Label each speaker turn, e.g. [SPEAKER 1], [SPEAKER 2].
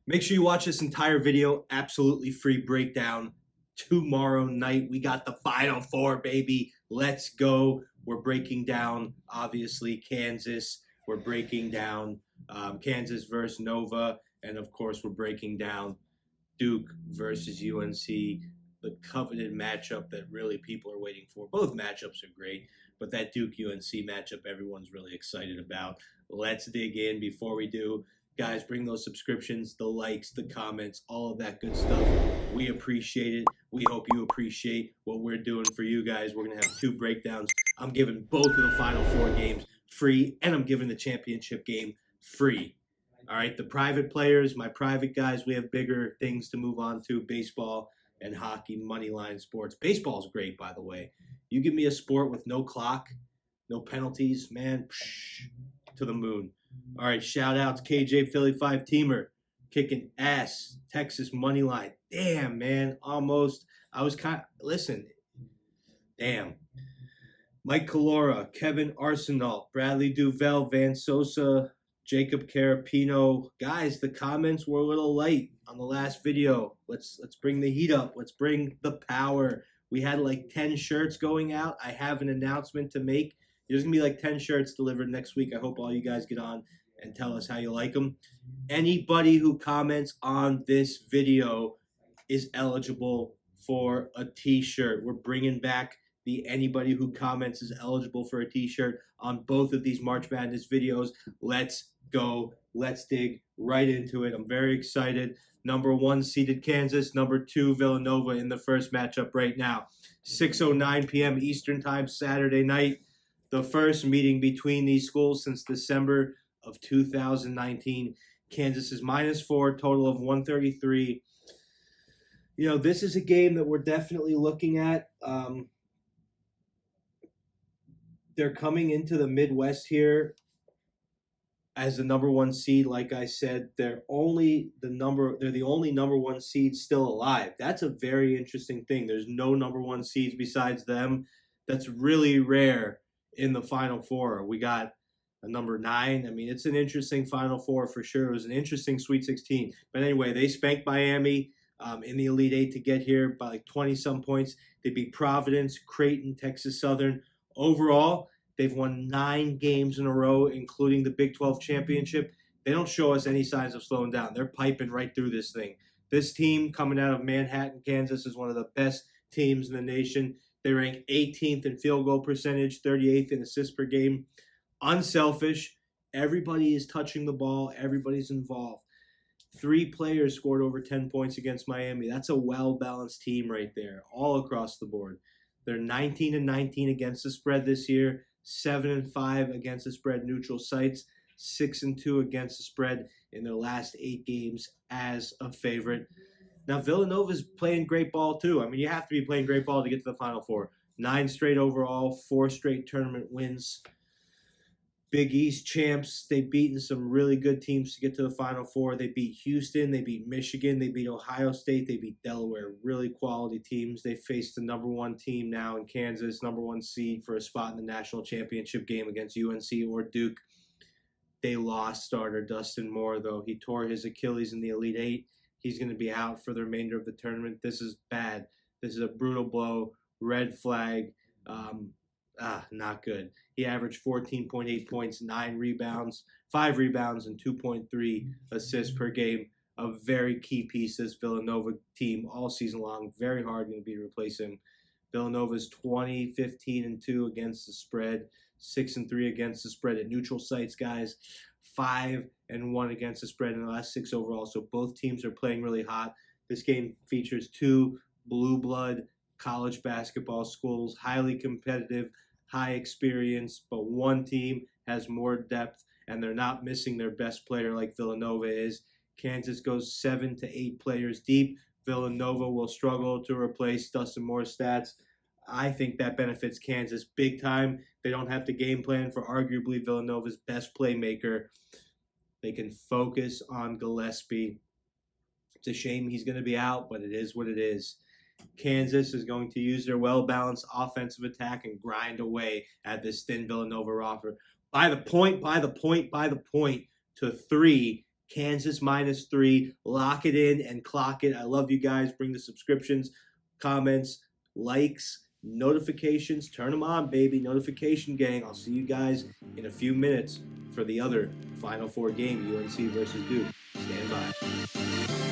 [SPEAKER 1] Make sure you watch this entire video. Absolutely free breakdown. Tomorrow night, we got the Final Four, baby. Let's go. We're breaking down, obviously, Kansas. We're breaking down Kansas versus Nova. And, of course, we're breaking down Duke versus UNC, the coveted matchup that really people are waiting for. Both matchups are great, but that Duke-UNC matchup everyone's really excited about. Let's dig in. Before we do, guys, bring those subscriptions, the likes, the comments, all of that good stuff. We appreciate it. We hope you appreciate what we're doing for you guys. We're going to have 2 breakdowns. I'm giving both of the Final Four games free, and I'm giving the championship game free. All right, the private players, my private guys, we have bigger things to move on to, baseball and hockey, money line sports. Baseball is great, by the way. You give me a sport with no clock, no penalties, man, to the moon. All right, shout outs, KJ Philly 5-teamer, kicking ass, Texas money line. Damn, man, almost. I was listen, damn. Mike Calora, Kevin Arsenal, Bradley Duvel, Van Sosa, Jacob Carapino. Guys, the comments were a little light on the last video. Let's bring the heat up. Let's bring the power. We had like 10 shirts going out. I have an announcement to make. There's going to be like 10 shirts delivered next week. I hope all you guys get on and tell us how you like them. Anybody who comments on this video is eligible for a t-shirt. We're bringing back anybody who comments is eligible for a t-shirt on both of these March Madness videos. Let's go. Let's dig right into it. I'm very excited. Number 1 seeded Kansas, number 2 Villanova in the first matchup right now. 6:09 p.m. Eastern Time, Saturday night. The first meeting between these schools since December of 2019. Kansas is -4, total of 133. You know, this is a game that we're definitely looking at. They're coming into the Midwest here as the number 1 seed. Like I said, they're the only number 1 seed still alive. That's a very interesting thing. There's no number 1 seeds besides them. That's really rare in the Final Four. We got a number 9. I mean, it's an interesting Final Four for sure. It was an interesting Sweet 16. But anyway, they spanked Miami in the Elite 8 to get here by like 20-some points. They beat Providence, Creighton, Texas Southern. Overall, they've won 9 games in a row, including the Big 12 championship. They don't show us any signs of slowing down. They're piping right through this thing. This team coming out of Manhattan, Kansas, is one of the best teams in the nation. They rank 18th in field goal percentage, 38th in assists per game. Unselfish. Everybody is touching the ball. Everybody's involved. 3 players scored over 10 points against Miami. That's a well-balanced team right there, all across the board. They're 19-19 against the spread this year, 7-5 against the spread neutral sites, 6-2 against the spread in their last 8 games as a favorite. Now, Villanova's playing great ball too. I mean, you have to be playing great ball to get to the Final Four. 9 straight overall, 4 straight tournament wins. Big East champs. They've beaten some really good teams to get to the Final Four. They beat Houston. They beat Michigan. They beat Ohio State. They beat Delaware. Really quality teams. They faced the number 1 team now in Kansas, number 1 seed for a spot in the national championship game against UNC or Duke. They lost starter Dustin Moore, though. He tore his Achilles in the Elite 8. He's going to be out for the remainder of the tournament. This is bad. This is a brutal blow. Red flag. Not good. He averaged 14.8 points, 5 rebounds, and 2.3 assists per game. A very key piece, this Villanova team all season long. Very hard going to be to replace him. Villanova's 20-15-2 against the spread, 6-3 against the spread at neutral sites, guys. 5-1 against the spread in the last 6 overall. So both teams are playing really hot. This game features 2 blue blood college basketball schools, highly competitive, high experience, but one team has more depth, and they're not missing their best player like Villanova is. Kansas goes 7 to 8 players deep. Villanova will struggle to replace Dustin Moore's stats. I think that benefits Kansas big time. They don't have to game plan for arguably Villanova's best playmaker. They can focus on Gillespie. It's a shame he's going to be out, but it is what it is. Kansas is going to use their well-balanced offensive attack and grind away at this thin Villanova roster. By the point to 3 Kansas -3. Lock it in and clock it. I love you guys. Bring the subscriptions, comments, likes, notifications. Turn them on, baby. Notification gang. I'll see you guys in a few minutes for the other Final Four game, UNC versus Duke. Stand by.